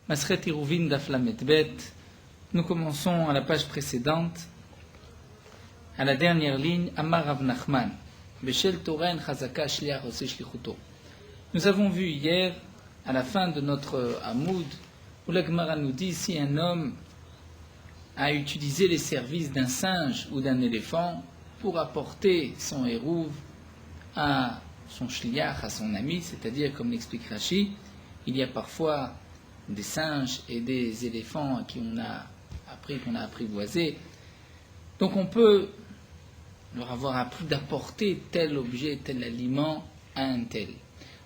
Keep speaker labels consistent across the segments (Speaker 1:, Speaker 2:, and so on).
Speaker 1: Masret Iruvin Daf Lamed Bet. Nous commençons à la page précédente, à la dernière ligne, Amar Rav Nachman, Beshel Toren Chazaka Shliach Ose Shlichuto. Nous avons vu hier, à la fin de notre Hamoud, où la Gemara nous dit si un homme a utilisé les services d'un singe ou d'un éléphant pour apporter son hérouve à son shliach, à son ami, c'est-à-dire, comme l'explique Rashi, il y a parfois des singes et des éléphants qu'on a apprivoisés. Donc on peut leur avoir appris d'apporter tel objet, tel aliment à un tel.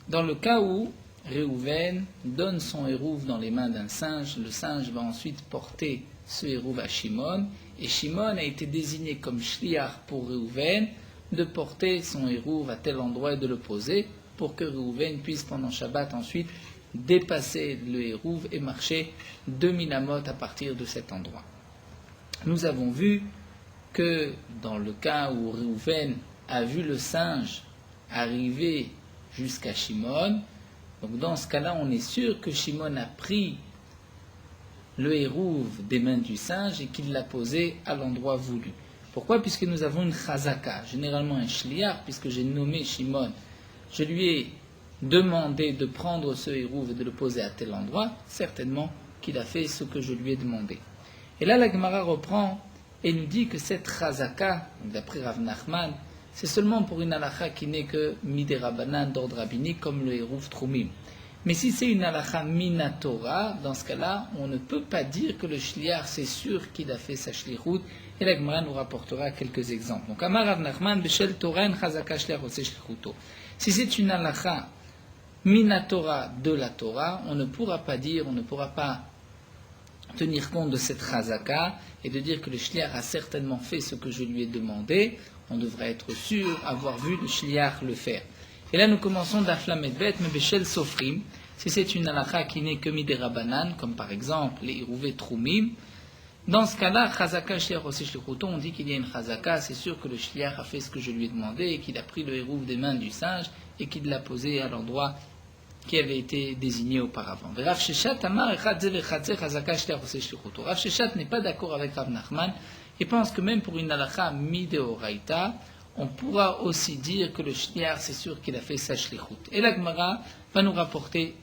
Speaker 1: Dans le cas où Réhouven donne son hérouve dans les mains d'un singe, le singe va ensuite porter ce hérouve à Shimon, et Shimon a été désigné comme shliach pour Réhouven de porter son hérouve à tel endroit et de le poser pour que Réhouven puisse pendant Shabbat ensuite dépasser le hérouve et marcher 2000 amot à partir de cet endroit. Nous avons vu que dans le cas où Réhouven a vu le singe arriver jusqu'à Shimon, donc dans ce cas-là, on est sûr que Shimon a pris le hérouve des mains du singe et qu'il l'a posé à l'endroit voulu. Pourquoi ? Puisque nous avons une chazaka, généralement un shliach, puisque j'ai nommé Shimon, je lui ai demandé de prendre ce hérouve et de le poser à tel endroit, certainement qu'il a fait ce que je lui ai demandé. Et là, la Gemara reprend et nous dit que cette chazaka, d'après Rav Nachman, c'est seulement pour une halakha qui n'est que midérabanan, d'ordre rabbinique, comme le hérouve trumim. Mais si c'est une halakha minatora, dans ce cas-là, on ne peut pas dire que le shliach, c'est sûr qu'il a fait sa shlichut, et la Gemara nous rapportera quelques exemples. Donc, Amar Rav Nachman, Beshel Toren, Chazaka Shliach Ose Shlichuto. Si c'est une halakha minatora de la Torah, on ne pourra pas tenir compte de cette chazaka et de dire que le shliach a certainement fait ce que je lui ai demandé. On devrait être sûr avoir vu le shliach le faire. Et là, nous commençons d'Aflamet Bet, mais Beshel Sofrim. Si c'est une halakha qui n'est que midérabanan, comme par exemple les Hirouvé Troumim, dans ce cas-là, Chazaka Shliach Ose Shlichuto, on dit qu'il y a une chazaka, c'est sûr que le shliach a fait ce que je lui ai demandé et qu'il a pris le hérouve des mains du singe et qu'il l'a posé à l'endroit qui avait été désigné auparavant. Rav Sheshat Amar Echad Ze Vechad Ze Chazaka Shliach Ose Shlichuto. Rav Sheshat n'est pas d'accord avec Rav Nachman et pense que même pour une halakha midéoraita, on pourra aussi dire que le shliach, c'est sûr qu'il a fait sa shlichut. Et la Gemara va nous rapporter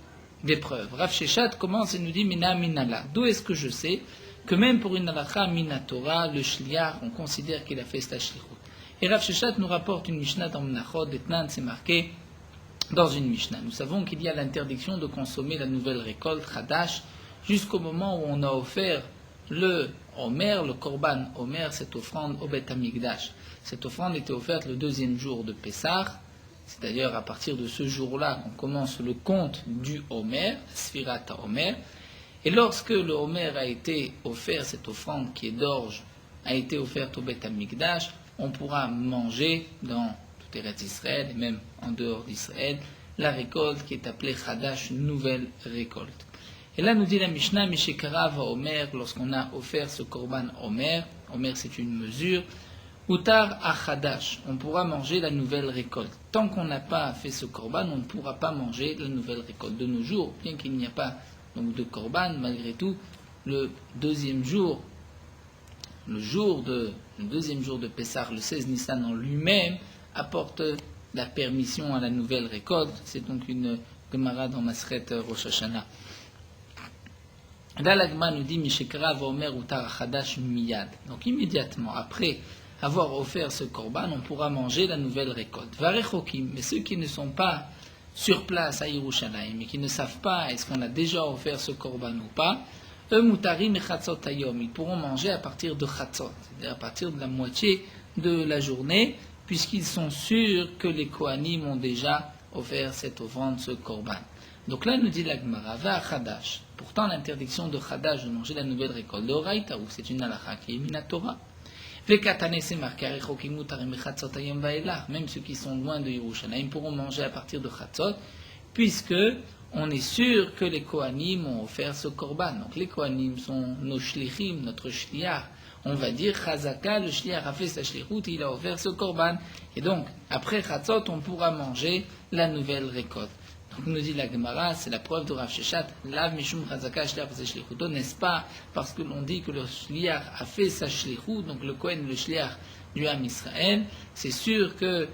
Speaker 1: des preuves. Rav Sheshat commence et nous dit Mina Minala. D'où est-ce que je sais que même pour une halakha minatora, le shliach, on considère qu'il a fait sa shlichut. Et Rav Sheshat nous rapporte une Mishnah dans Menachot, Etnan, c'est marqué dans une Mishnah. Nous savons qu'il y a l'interdiction de consommer la nouvelle récolte, Chadash, jusqu'au moment où on a offert le Omer, le Korban Omer, cette offrande au Beth Amikdash. Cette offrande était offerte le deuxième jour de Pessah. C'est d'ailleurs à partir de ce jour-là qu'on commence le compte du Omer, Sfirat Omer. Et lorsque le Omer a été offert, cette offrande qui est d'orge, a été offerte au Beth Amikdash, on pourra manger dans tout Eretz Israël, et même en dehors d'Israël, la récolte qui est appelée Chadash, nouvelle récolte. Et là nous dit la Mishnah, Mishekara va Omer, lorsqu'on a offert ce Korban Omer, Omer c'est une mesure, Utar à Chadash, on pourra manger la nouvelle récolte. Tant qu'on n'a pas fait ce Korban, on ne pourra pas manger la nouvelle récolte. De nos jours, bien qu'il n'y a pas donc de Korban, malgré tout, le deuxième jour de Pessah, le 16 Nissan en lui-même, apporte la permission à la nouvelle récolte. C'est donc une Gemara dans Masret Rosh Hashanah. Là, la Gemara nous dit Mishekara va Omer Utar Chadash Miyad. Donc immédiatement après avoir offert ce Korban, on pourra manger la nouvelle récolte. Varechokim, mais ceux qui ne sont pas sur place à Yerushalayim et qui ne savent pas est-ce qu'on a déjà offert ce Korban ou pas, eux mutarim et chatzot hayom, ils pourront manger à partir de chatzot, c'est-à-dire à partir de la moitié de la journée, puisqu'ils sont sûrs que les Kohanim ont déjà offert cette offrande, ce Korban. Donc là, nous dit la Gemara, va à Chadash. Pourtant, l'interdiction de Chadash de manger la nouvelle récolte de Oraïta, où c'est une halakha qui est minatora. Vekatane, c'est marqué, même ceux qui sont loin de Yerushalayim pourront manger à partir de Chatzot, puisque on est sûr que les Kohanim ont offert ce Korban. Donc les Kohanim sont nos shlichim, notre shliach. On va dire, Chazaka, le shliach a fait sa shlichut, il a offert ce Korban. Et donc, après Chatzot, on pourra manger la nouvelle récolte. Donc nous dit la Gemara, c'est la preuve de Rav Sheshat, Lav Mishum Chazaka Shliach Shlichuto, n'est-ce pas parce que l'on dit que le Shliach a fait sa Shlichut, donc le Kohen, le Shliach du Ham Israël, c'est sûr que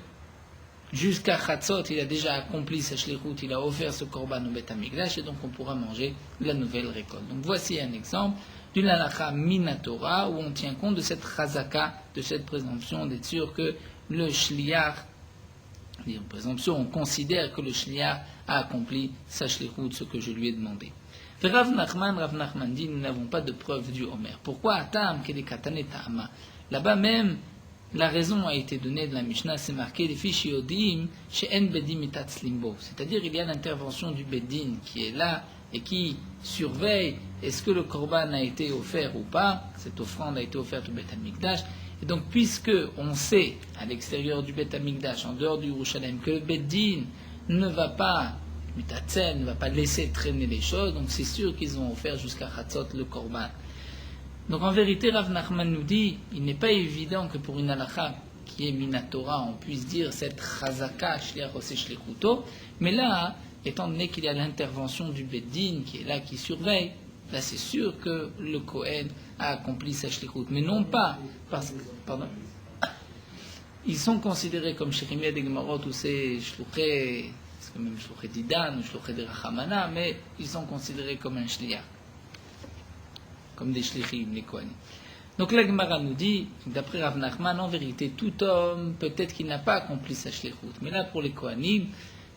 Speaker 1: jusqu'à Chatzot, il a déjà accompli sa Shlichut, il a offert ce Korban au Beth Amikdash, et donc on pourra manger la nouvelle récolte. Donc voici un exemple d'une halakha minatora où on tient compte de cette Chazaka, de cette présomption d'être sûr que le Shliach, en présomption, on considère que le Shliach a accompli sa Shlichut, ce que je lui ai demandé. Rav Nachman dit, nous n'avons pas de preuve du Homer. Pourquoi Atam Kedekatane Ta'ama? Là-bas même, la raison a été donnée de la Mishnah, c'est marqué les fiches Yodim chez En Bedim Mitatz Limbo. C'est-à-dire, il y a l'intervention du Bedin qui est là et qui surveille est-ce que le Korban a été offert ou pas. Cette offrande a été offerte au Beth Amikdash. Et donc, puisque on sait à l'extérieur du Beth Amikdash, en dehors du Yerushalem, que le Bedin ne va pas, Mitatzel, ne va pas laisser traîner les choses, donc c'est sûr qu'ils ont offert jusqu'à Chatzot le Korban. Donc en vérité, Rav Nachman nous dit, il n'est pas évident que pour une halakha qui est minatora, on puisse dire cette chazaka shliach oseh shlichuto, mais là, étant donné qu'il y a l'intervention du Beddin qui est là, qui surveille, là c'est sûr que le Kohen a accompli sa shlichut, mais non pas parce que, pardon, ils sont considérés comme Shechimia de Gemarot ou c'est shluché, c'est même shluché d'Idan ou shluché de Rachamana, mais ils sont considérés comme un shliach, comme des shlichim, les Kohanim. Donc la Gemara nous dit, d'après Rav Nachman, en vérité, tout homme, peut-être qu'il n'a pas accompli sa shlichut, mais là pour les Kohanim,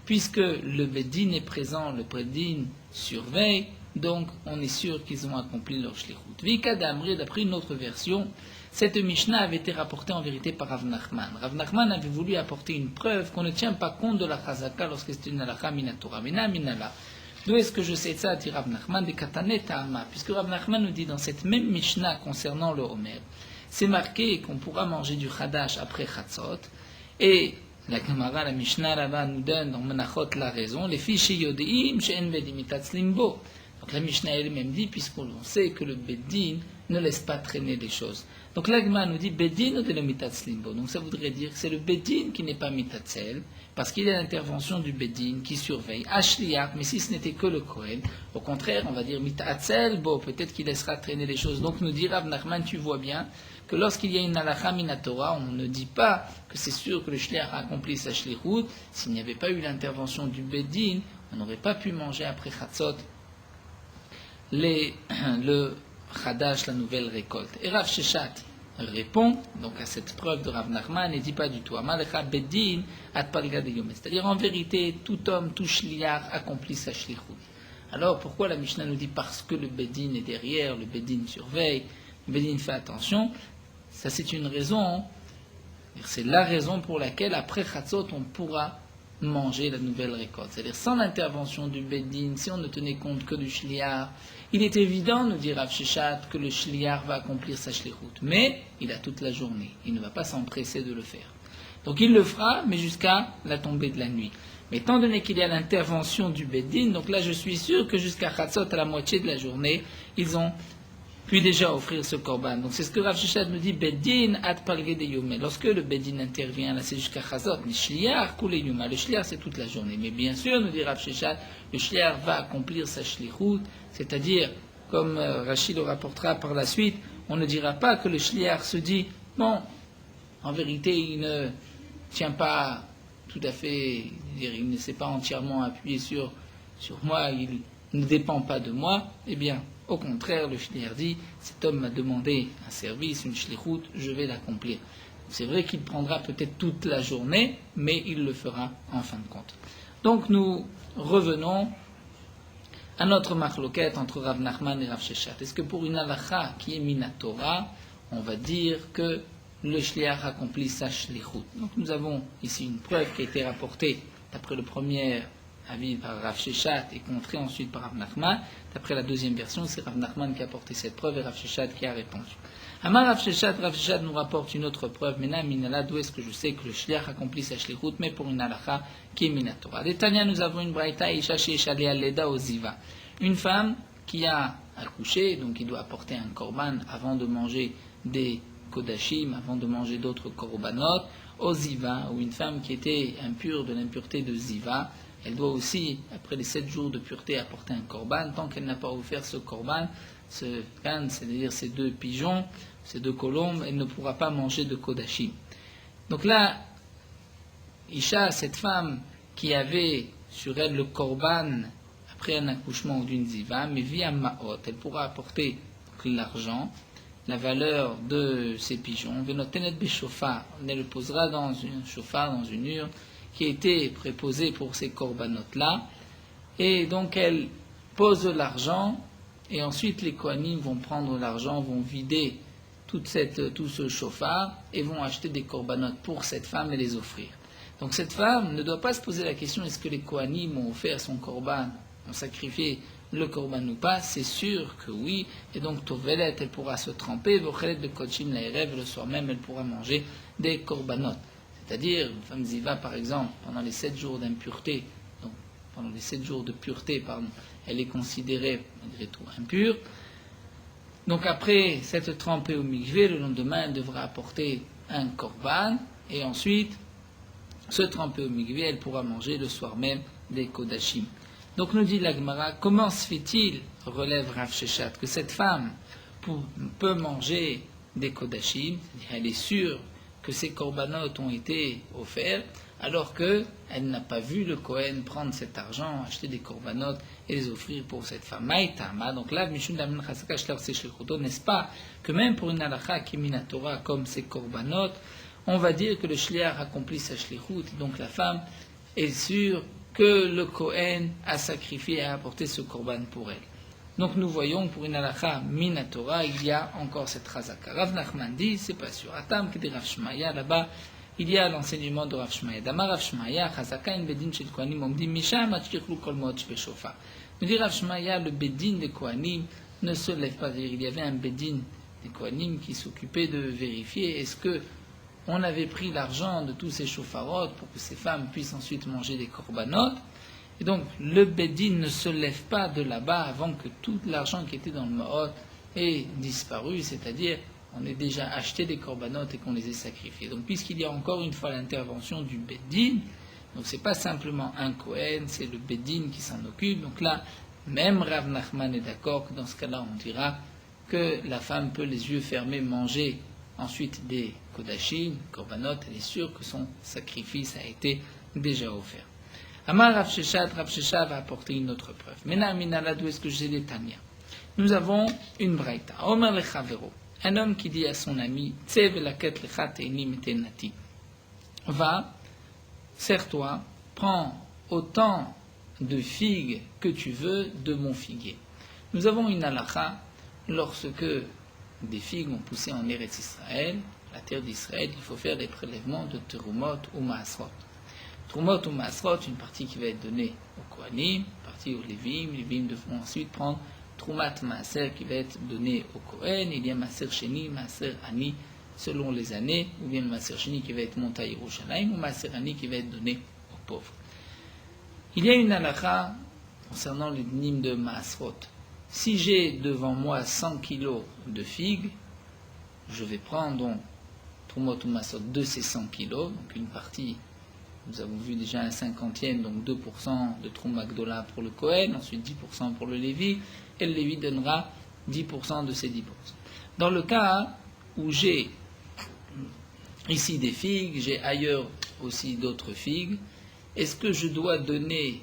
Speaker 1: puisque le Beddin est présent, le Beddin surveille, donc on est sûr qu'ils ont accompli leur shlichut. Vika d'Amri, d'après une autre version, cette Mishnah avait été rapportée en vérité par Rav Nachman. Rav Nachman avait voulu apporter une preuve qu'on ne tient pas compte de la chazaka lorsque c'est une halakha minatora. Minala. D'où est-ce que je sais ça, dit Rav Nachman, de Katanet Ta'ama, puisque Rav Nachman nous dit dans cette même Mishnah concernant le Homer, c'est marqué qu'on pourra manger du Chadash après Chatzot, et la Gemara, la Mishnah là-bas nous donne dans Menachot la raison, les fiches Yodeim, She'en Bedimitatz Limbo. Donc la Mishnah elle-même dit, puisqu'on sait que le Beddin ne laisse pas traîner les choses. Donc l'Agma nous dit Beddin ou de le mitatz limbo. Donc ça voudrait dire que c'est le Beddin qui n'est pas mitatzel, parce qu'il y a l'intervention du Beddin qui surveille. Ashliach, mais si ce n'était que le Kohen, au contraire, on va dire mitatzel, bon, peut-être qu'il laissera traîner les choses. Donc nous dit Rav Nachman, tu vois bien que lorsqu'il y a une halakha minatora, on ne dit pas que c'est sûr que le shliach a accompli sa shlichut. S'il n'y avait pas eu l'intervention du Beddin, on n'aurait pas pu manger après Chatzot le Chadash, la nouvelle récolte. Et Rav Sheshat répond donc à cette preuve de Rav Nachman et dit pas du tout. Amalecha Beddin at palga de yom. C'est-à-dire en vérité, tout homme, tout shliach accomplit sa shlichut. Alors pourquoi la Mishnah nous dit parce que le Beddin est derrière, le Beddin surveille, le Beddin fait attention? Ça c'est une raison. C'est la raison pour laquelle après Chatzot on pourra manger la nouvelle récolte. C'est-à-dire sans l'intervention du Beddin, si on ne tenait compte que du shliach, il est évident, nous dit Rav Sheshat, que le shliach va accomplir sa shlichut. Mais il a toute la journée. Il ne va pas s'empresser de le faire. Donc il le fera, mais jusqu'à la tombée de la nuit. Mais étant donné qu'il y a l'intervention du Beddin, donc là je suis sûr que jusqu'à Chatzot, à la moitié de la journée, ils ont pu déjà offrir ce korban. Donc c'est ce que Rav Sheshat nous dit, Beddin at palge de yomé. Lorsque le Beddin intervient, là c'est jusqu'à Chatzot, mais shliach koule yoma. Le shliach c'est toute la journée. Mais bien sûr, nous dit Rav Sheshat, le shliach va accomplir sa shlichut, c'est-à-dire, comme Rachid le rapportera par la suite, on ne dira pas que le shliach se dit, bon, en vérité il ne tient pas tout à fait, il ne s'est pas entièrement appuyé sur moi, il ne dépend pas de moi. Eh bien, au contraire, le shliach dit, cet homme m'a demandé un service, une shlichut, je vais l'accomplir. C'est vrai qu'il prendra peut-être toute la journée, mais il le fera en fin de compte. Donc nous revenons à notre machloket entre Rav Nachman et Rav Sheshat. Est-ce que pour une halakha qui est minatora, on va dire que le shliach accomplit sa shlichut? Donc nous avons ici une preuve qui a été rapportée d'après le premier avis par Rav Sheshat et contrée ensuite par Rav Nachman. D'après la deuxième version, c'est Rav Nachman qui a apporté cette preuve et Rav Sheshat qui a répondu. Amar Rav Sheshat nous rapporte une autre preuve. Mena minala, d'où est-ce que je sais que le shliach accomplit sa shlichut, mais pour une halakha qui est minatora. Des Tanya, nous avons une braïta, isha she'eshaleh aleda oziva. Une femme qui a accouché, donc qui doit apporter un korban avant de manger des kodashim, avant de manger d'autres korbanot, au ziva, ou une femme qui était impure de l'impureté de ziva, elle doit aussi, après les 7 jours de pureté, apporter un korban. Tant qu'elle n'a pas offert ce korban, ce can, c'est-à-dire ces 2 pigeons, ces 2 colombes, elle ne pourra pas manger de kodashim. Donc là, Isha, cette femme qui avait sur elle le korban après un accouchement d'une ziva, mais via ma'ot, elle pourra apporter l'argent, la valeur de ces pigeons. Venotenet beshofar, elle le posera dans un chauffard, dans une urne qui a été préposée pour ces corbanotes-là. Et donc elle pose l'argent, et ensuite les kohanim vont prendre l'argent, vont vider tout ce chauffard, et vont acheter des corbanotes pour cette femme et les offrir. Donc cette femme ne doit pas se poser la question est-ce que les kohanim ont offert son korban, ont sacrifié le korban ou pas. C'est sûr que oui, et donc Tovelet, elle pourra se tremper, Vochelet de Kodshim Laerev, le soir même elle pourra manger des corbanotes. C'est-à-dire, une femme ziva par exemple, pendant les 7 jours d'impureté, donc pendant les 7 jours de pureté, elle est considérée malgré tout impure. Donc après s'être trempée au mikvé, le lendemain elle devra apporter un korban, et ensuite se tremper au mikvé, elle pourra manger le soir même des kodashim. Donc nous dit la Gemara, comment se fait-il, relève Rav Sheshat, que cette femme peut manger des kodashim, c'est-à-dire elle est sûre que ces corbanotes ont été offerts, alors qu'elle n'a pas vu le Kohen prendre cet argent, acheter des corbanotes et les offrir pour cette femme. Maïtama, donc là, n'est-ce pas que même pour une halakha qui est minatora comme ces corbanotes, on va dire que le shliach accomplit sa shlichut, donc la femme est sûre que le Kohen a sacrifié et a apporté ce korban pour elle. Donc nous voyons pour une halakha minatora, il y a encore cette razaka. Rav Nachman dit, c'est pas sûr. Atam qui dit Rav Shmaya, là-bas, il y a l'enseignement de Rav Shmaya. Dama Rav Shmaya, chazaka in bedin shel kohanim, on dit Misham atchiklu kol moch beshofar. Nous dit Rav Shmaya, le bedin des kohanim ne se lève pas. Il y avait un bedin des kohanim qui s'occupait de vérifier est-ce que on avait pris l'argent de tous ces chauffarotes pour que ces femmes puissent ensuite manger des corbanotes. Et donc, le Bedin ne se lève pas de là-bas avant que tout l'argent qui était dans le Ma'ot ait disparu, c'est-à-dire on ait déjà acheté des corbanotes et qu'on les ait sacrifiés. Donc, puisqu'il y a encore une fois l'intervention du Bedin, donc c'est pas simplement un Kohen, c'est le Bedin qui s'en occupe. Donc là, même Rav Nachman est d'accord que dans ce cas-là, on dira que la femme peut les yeux fermés manger ensuite des kodashim, korbanot, elle est sûre que son sacrifice a été déjà offert. Amar Rav Sheshat va apporter une autre preuve. Mena minala, d'où est-ce que j'ai les Tania? Nous avons une braïta. Omer lechavero, un homme qui dit à son ami, tsev laket lechat eini metenati. Va, serre-toi, prends autant de figues que tu veux de mon figuier. Nous avons une halakha lorsque des figues ont poussé en Eretz Israël, la terre d'Israël, il faut faire des prélèvements de terumot ou maasrot. Terumot ou maasrot, une partie qui va être donnée aux Kohanim, une partie aux Lévim. Les Lévim devront ensuite prendre Trumat Maaser qui va être donné aux Kohen. Il y a Maaser Sheni, Maaser Ani, selon les années, ou bien Maaser Sheni qui va être monté à Yerushalayim, ou Maaser Ani qui va être donné aux pauvres. Il y a une halakha concernant les dîmes de maasrot. Si j'ai devant moi 100 kilos de figues, je vais prendre donc Trumot ou Masot de ces 100 kilos, donc une partie, nous avons vu déjà un 50e, donc 2% de Truma Gdola pour le Kohen, ensuite 10% pour le Lévi, et le Lévi donnera 10% de ces 10%. Dans le cas où j'ai ici des figues, j'ai ailleurs aussi d'autres figues, est-ce que je dois donner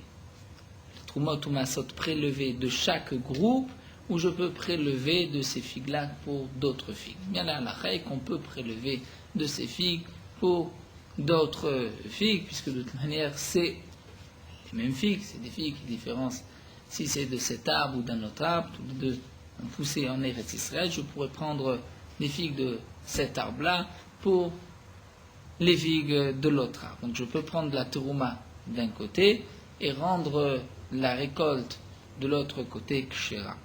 Speaker 1: Trumot ou Masot prélevé de chaque groupe, ou je peux prélever de ces figues-là pour d'autres figues? Bien là, la règle qu'on peut prélever de ces figues pour d'autres figues, puisque de toute manière, c'est les mêmes figues, c'est des figues qui différencient. Si c'est de cet arbre ou d'un autre arbre, tous les deux ont poussé en Eretz Israël, je pourrais prendre les figues de cet arbre-là pour les figues de l'autre arbre. Donc je peux prendre la terouma d'un côté et rendre la récolte de l'autre côté kshera.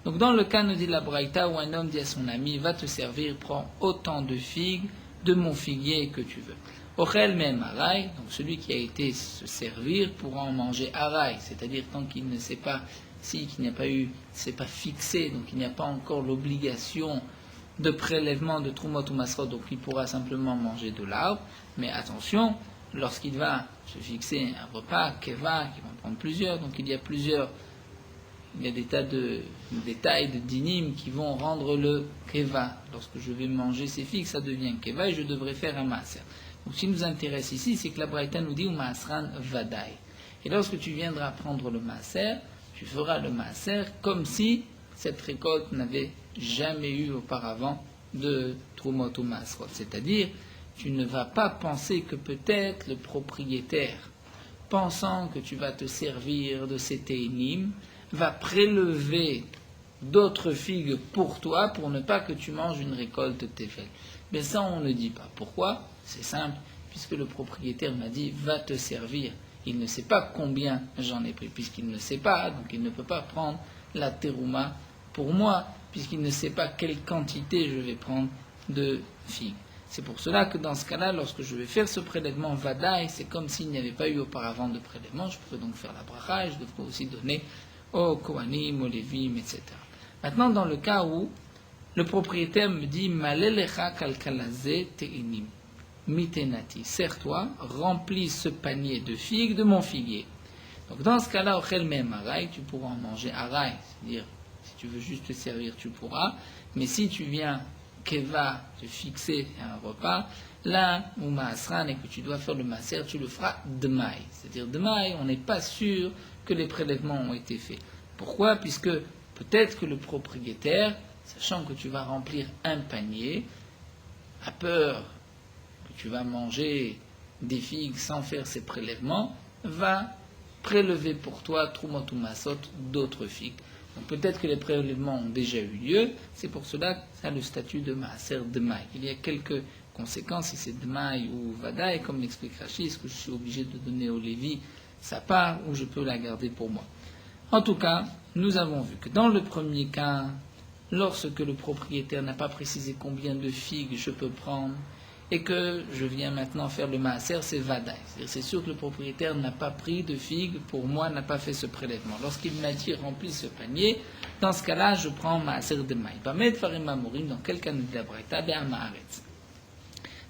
Speaker 1: Donc dans le cas, nous dit la Braïta, où un homme dit à son ami, va te servir, prends autant de figues de mon figuier que tu veux. Ochel même araï, donc celui qui a été se servir pourra en manger araï, c'est-à-dire tant qu'il ne sait pas, qu'il n'y a pas eu, c'est pas fixé, donc il n'y a pas encore l'obligation de prélèvement de Trumot ou Masrot, donc il pourra simplement manger de l'arbre, mais attention, lorsqu'il va se fixer un repas, keva, qui va en prendre plusieurs, donc il y a des tas de détails, de dinim qui vont rendre le keva. Lorsque je vais manger ces figues, ça devient keva et je devrais faire un maaser. Donc ce qui nous intéresse ici, c'est que la Braïta nous dit maasran vadai. Et lorsque tu viendras prendre le maaser, tu feras le maaser comme si cette récolte n'avait jamais eu auparavant de trumot ou maasrot. C'est-à-dire, tu ne vas pas penser que peut-être le propriétaire, pensant que tu vas te servir de ces ténim, va prélever d'autres figues pour toi pour ne pas que tu manges une récolte tevel. Mais ça, on ne dit pas. Pourquoi ? C'est simple, puisque le propriétaire m'a dit va te servir. Il ne sait pas combien j'en ai pris, puisqu'il ne sait pas, donc il ne peut pas prendre la terouma pour moi, puisqu'il ne sait pas quelle quantité je vais prendre de figues. C'est pour cela que dans ce cas-là, lorsque je vais faire ce prélèvement vadaï, c'est comme s'il n'y avait pas eu auparavant de prélèvement. Je pourrais donc faire la bracha, je devrais aussi donner aux Kohanim, aux Lévim, etc. Maintenant, dans le cas où le propriétaire me dit Malelecha kalkalaze teinim mitenati, sers-toi, remplis ce panier de figues de mon figuier. Donc dans ce cas-là, ochel mem aray, tu pourras en manger aray, c'est-à-dire si tu veux juste te servir, tu pourras, mais si tu viens keva te fixer un repas, là, ou maasran, et que tu dois faire le maaser, tu le feras demaï. C'est-à-dire demaï, on n'est pas sûr que les prélèvements ont été faits. Pourquoi ? Puisque peut-être que le propriétaire, sachant que tu vas remplir un panier, a peur que tu vas manger des figues sans faire ces prélèvements, va prélever pour toi, trumot ou masot, d'autres figues. Donc peut-être que les prélèvements ont déjà eu lieu, c'est pour cela que ça a le statut de maaser demaï. Il y a quelques conséquences, si c'est demaï ou vadaï, comme l'explique Rashi, est-ce que je suis obligé de donner au Lévi sa part ou je peux la garder pour moi. En tout cas, nous avons vu que dans le premier cas, lorsque le propriétaire n'a pas précisé combien de figues je peux prendre, et que je viens maintenant faire le maaser, c'est vadaï. C'est-à-dire, c'est sûr que le propriétaire n'a pas pris de figues, pour moi, n'a pas fait ce prélèvement. Lorsqu'il m'a dit remplis ce panier, dans ce cas-là, je prends maaser de maï. Dans quel cas nous dit la Braïta,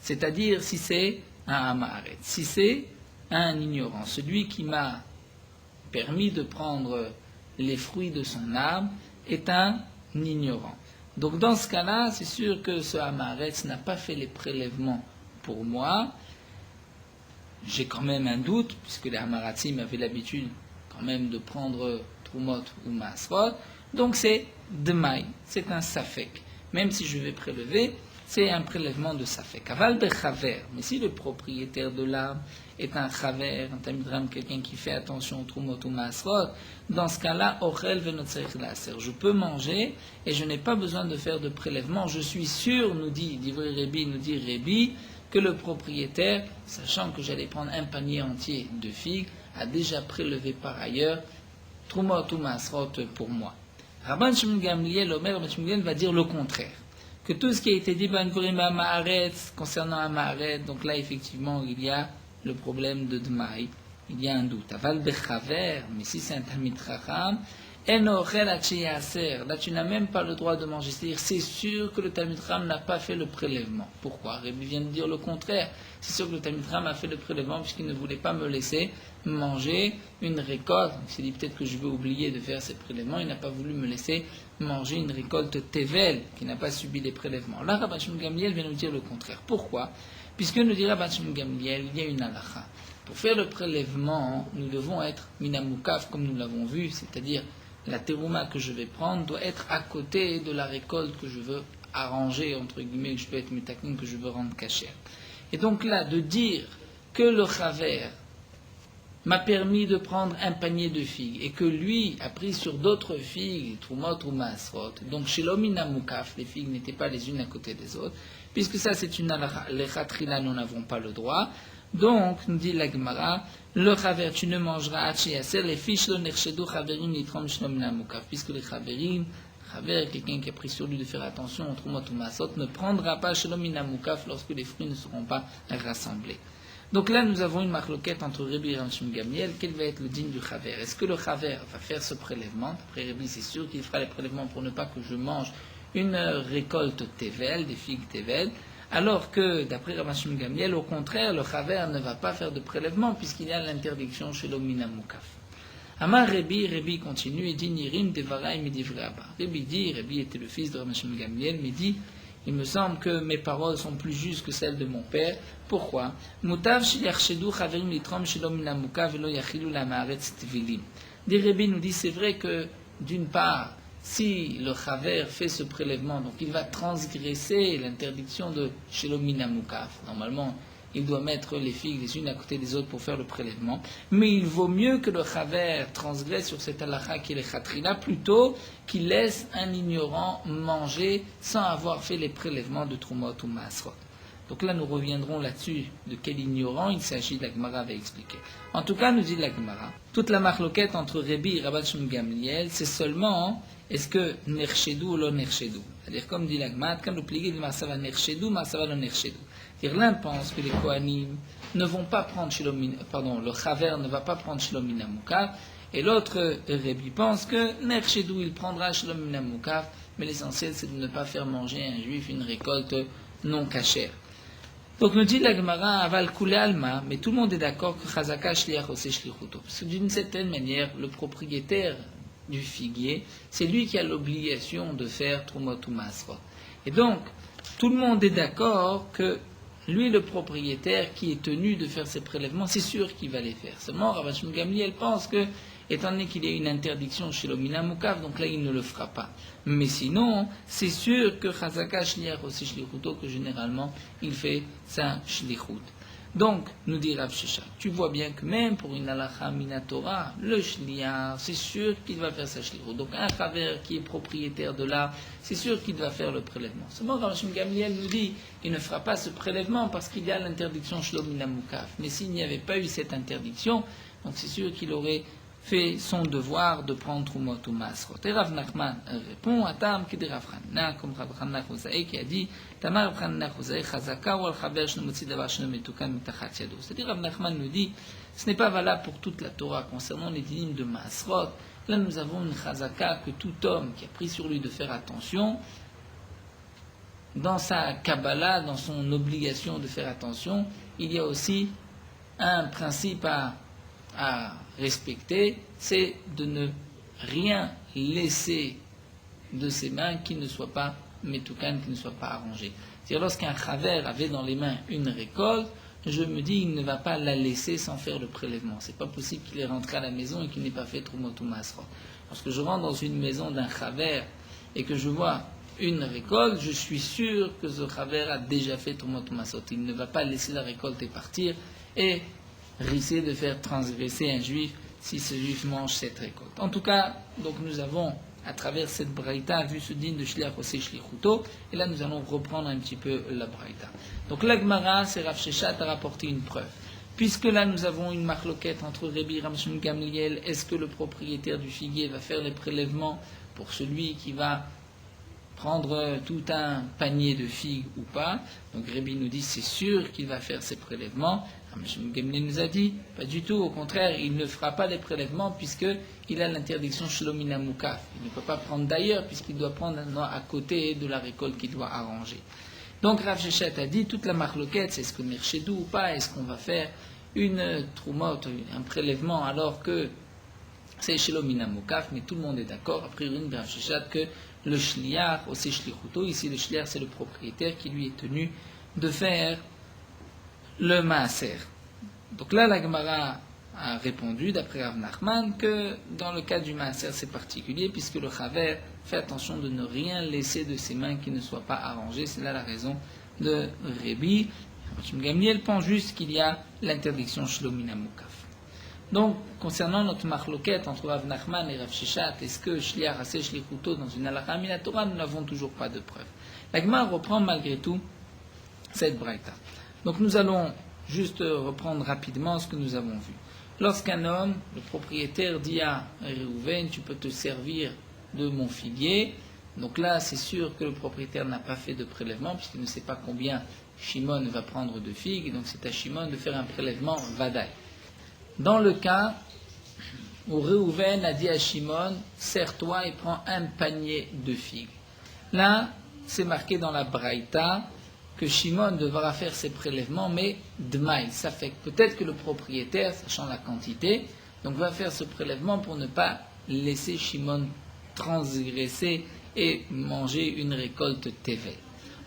Speaker 1: c'est-à-dire si c'est un amaharet, si c'est un ignorant, celui qui m'a permis de prendre les fruits de son arbre est un ignorant. Donc dans ce cas-là, c'est sûr que ce Hamaretz n'a pas fait les prélèvements pour moi. J'ai quand même un doute, puisque les Hamaratzim avaient l'habitude quand même de prendre Trumot ou Masrot. Donc c'est Demaï, c'est un Safek. Même si je vais prélever, c'est un prélèvement de Safek. Aval Bechaver, mais si le propriétaire de l'arbre est un Chaver, un Tamidram, quelqu'un qui fait attention au Trumot ou Masrot, dans ce cas-là, Ochel Venotzerich Laser. Je peux manger et je n'ai pas besoin de faire de prélèvement. Je suis sûr, nous dit Rébi, que le propriétaire, sachant que j'allais prendre un panier entier de figues, a déjà prélevé par ailleurs Trumot ou Masrot pour moi. Rabban Shimon Gamliel, Omer Rabban Shimon Gamliel va dire le contraire. Que tout ce qui a été dit concernant un Ma'aret, donc là effectivement il y a le problème de Dmaï, il y a un doute. Aval Bechaver, mais si c'est un Talmid Chacham, là tu n'as même pas le droit de manger. C'est-à-dire c'est sûr que le Talmid Chacham n'a pas fait le prélèvement. Pourquoi ? Rabbi vient de dire le contraire. C'est sûr que le Talmid Chacham a fait le prélèvement puisqu'il ne voulait pas me laisser manger une récolte. Donc, il s'est dit peut-être que je vais oublier de faire ces prélèvements. Il n'a pas voulu me laisser manger une récolte tevel qui n'a pas subi les prélèvements. Là, Rabban Shimon Gamliel vient nous dire le contraire. Pourquoi ? Puisque nous dit Rabban Shimon Gamliel, il y a une halakha. Pour faire le prélèvement, nous devons être minamukaf, comme nous l'avons vu, c'est-à-dire la terouma que je vais prendre doit être à côté de la récolte que je veux arranger, entre guillemets, que je peux être mutakin, que je veux rendre cachère. Et donc là, de dire que le chaver m'a permis de prendre un panier de figues et que lui a pris sur d'autres figues, trumot ou masrot, donc chez l'omina mukaf, les figues n'étaient pas les unes à côté des autres, puisque ça c'est une halakha, les khatrila nous n'avons pas le droit. Donc, nous dit la Gemara, le chaver, tu ne mangeras achiaser, les fiches le nerchedo chaverim nitrom shlomina mukaf, puisque les chaverim, chaver, quelqu'un qui a pris sur lui de faire attention au trumot ou masrot, ne prendra pas shlomina mukaf lorsque les fruits ne seront pas rassemblés. Donc là, nous avons une marloquette entre Rabbi et Shimon Gamliel. Quel va être le digne du chaver ? Est-ce que le chaver va faire ce prélèvement ? Après Rabbi, c'est sûr qu'il fera les prélèvements pour ne pas que je mange une récolte tevel, des figues tevel. Alors que, d'après Rabban Shimon Gamliel, au contraire, le chaver ne va pas faire de prélèvement puisqu'il y a l'interdiction chez l'omina mukaf. Amar Rebi continue et dit Nirim devaraï midivre Abba. Rebi était le fils de Rabban Shimon Gamliel, mais dit il me semble que mes paroles sont plus justes que celles de mon père. Pourquoi? Mutav shilyachshedu chaverim litrom shilomina mukaf velo yachilu la maaretz tvilim. Dit Rebi nous dit c'est vrai que d'une part, si le chaver fait ce prélèvement, donc il va transgresser l'interdiction de Shelomina Mukaf. Normalement, il doit mettre les figues les unes à côté des autres pour faire le prélèvement. Mais il vaut mieux que le chaver transgresse sur cette halakha qui est le chatrina, plutôt qu'il laisse un ignorant manger sans avoir fait les prélèvements de Trumot ou Maasrot. Donc là, nous reviendrons là-dessus de quel ignorant il s'agit, la Gemara avait expliqué. En tout cas, nous dit la Gemara, toute la marloquette entre Rebi et Rabban Shimon Gamliel, c'est seulement est-ce que Nershedou ou lo Nershedou. C'est-à-dire, comme dit la Gemara, quand nous plions de Marsava Nershedou, Marsava lo Nershedou. C'est-à-dire, l'un pense que les Kohanim ne vont pas prendre le Chaver ne va pas prendre Shlomina Mukaf, et l'autre, Rebi, pense que Nershedou, il prendra Shlomina Mukaf, mais l'essentiel, c'est de ne pas faire manger un juif une récolte non cachère. Donc nous dit la Gemara, aval koulé alma, mais tout le monde est d'accord que chazaka shliach ose shlichuto. Parce que d'une certaine manière, le propriétaire du figuier, c'est lui qui a l'obligation de faire trumot ou masrot. Et donc, tout le monde est d'accord que lui, le propriétaire qui est tenu de faire ces prélèvements, c'est sûr qu'il va les faire. Seulement, Rabban Shimon Gamliel pense que, étant donné qu'il y a une interdiction chez l'omina mukaf, donc là, il ne le fera pas. Mais sinon, c'est sûr que chazaka shliach aussi shlichuto, que généralement, il fait sa shlichut. Donc, nous dit Rav Sheshet, tu vois bien que même pour une halakha minatora, le shliach, c'est sûr qu'il va faire sa shlichut. Donc, un chaver qui est propriétaire de l'art, c'est sûr qu'il va faire le prélèvement. Seulement, Rabban Shimon Gamliel nous dit, il ne fera pas ce prélèvement parce qu'il y a l'interdiction shlomina mukaf. Mais s'il n'y avait pas eu cette interdiction, donc c'est sûr qu'il aurait fait son devoir de prendre Trumot ou Masrot. Et Rav Nachman répond, Atam qui dit Rav Chanina, comme Rav Chanina Chouzaï qui a dit, Tamar Rav Chanina Chouzaï, Chazaka ou al-Chaber shnemotzi davar shnemetukan mitachat yado. C'est-à-dire, Rav Nachman nous dit, ce n'est pas valable pour toute la Torah concernant les dynimes de Masrot. Là, nous avons une Chazaka que tout homme qui a pris sur lui de faire attention, dans sa Kabbalah, dans son obligation de faire attention, il y a aussi un principe à respecter, c'est de ne rien laisser de ses mains qui ne soit pas metukan, qui ne soit pas arrangé. C'est-à-dire, lorsqu'un chaver avait dans les mains une récolte, je me dis, il ne va pas la laisser sans faire le prélèvement. C'est pas possible qu'il est rentré à la maison et qu'il n'ait pas fait Trumot ou Masrot. Lorsque je rentre dans une maison d'un chaver et que je vois une récolte, je suis sûr que ce chaver a déjà fait Trumot ou Masrot. Il ne va pas laisser la récolte et partir et risquer de faire transgresser un juif si ce juif mange cette récolte. En tout cas, donc nous avons, à travers cette braïta, vu ce din de shliach osé shlichuto, et là nous allons reprendre un petit peu la braïta. Donc la Gemara, c'est Rav Sheshet a rapporté une preuve. Puisque là nous avons une marloquette entre Rebi et Rabban Shimon Gamliel, est-ce que le propriétaire du figuier va faire les prélèvements pour celui qui va prendre tout un panier de figues ou pas? Donc Rebi nous dit c'est sûr qu'il va faire ses prélèvements. Rabban Shimon Gamliel nous a dit pas du tout, au contraire, il ne fera pas les prélèvements puisqu'il a l'interdiction shlomina mukaf. Il ne peut pas prendre d'ailleurs puisqu'il doit prendre à côté de la récolte qu'il doit arranger. Donc Rav Sheshet a dit toute la marloquette, c'est ce que Nershedou ou pas, est-ce qu'on va faire une trumot, un prélèvement alors que c'est shlomina mukaf, mais tout le monde est d'accord, après une Rav Sheshet que le shliach, aussi shlichuto, ici le shliach c'est le propriétaire qui lui est tenu de faire le maaser. Donc là la Gemara a répondu d'après Rav Nachman que dans le cas du maaser c'est particulier puisque le chaver fait attention de ne rien laisser de ses mains qui ne soit pas arrangé. C'est là la raison de Rebi. Rabban Gamliel pense juste qu'il y a l'interdiction shlomina mukaf. Donc, concernant notre marloquette entre Rav Nachman et Rav Sheshet, est-ce que shliach aseh shlichuto dans une halakha minatora, nous n'avons toujours pas de preuve. La Gemara reprend malgré tout cette braïta. Donc nous allons juste reprendre rapidement ce que nous avons vu. Lorsqu'un homme, le propriétaire dit à Réhouven, tu peux te servir de mon figuier, donc là c'est sûr que le propriétaire n'a pas fait de prélèvement puisqu'il ne sait pas combien Shimon va prendre de figues, et donc c'est à Shimon de faire un prélèvement vadaï. Dans le cas où Réhouven a dit à Shimon, sers-toi et prends un panier de figues. Là, c'est marqué dans la braïta que Shimon devra faire ses prélèvements, mais demaï. Ça fait que peut-être que le propriétaire, sachant la quantité, donc va faire ce prélèvement pour ne pas laisser Shimon transgresser et manger une récolte tevel.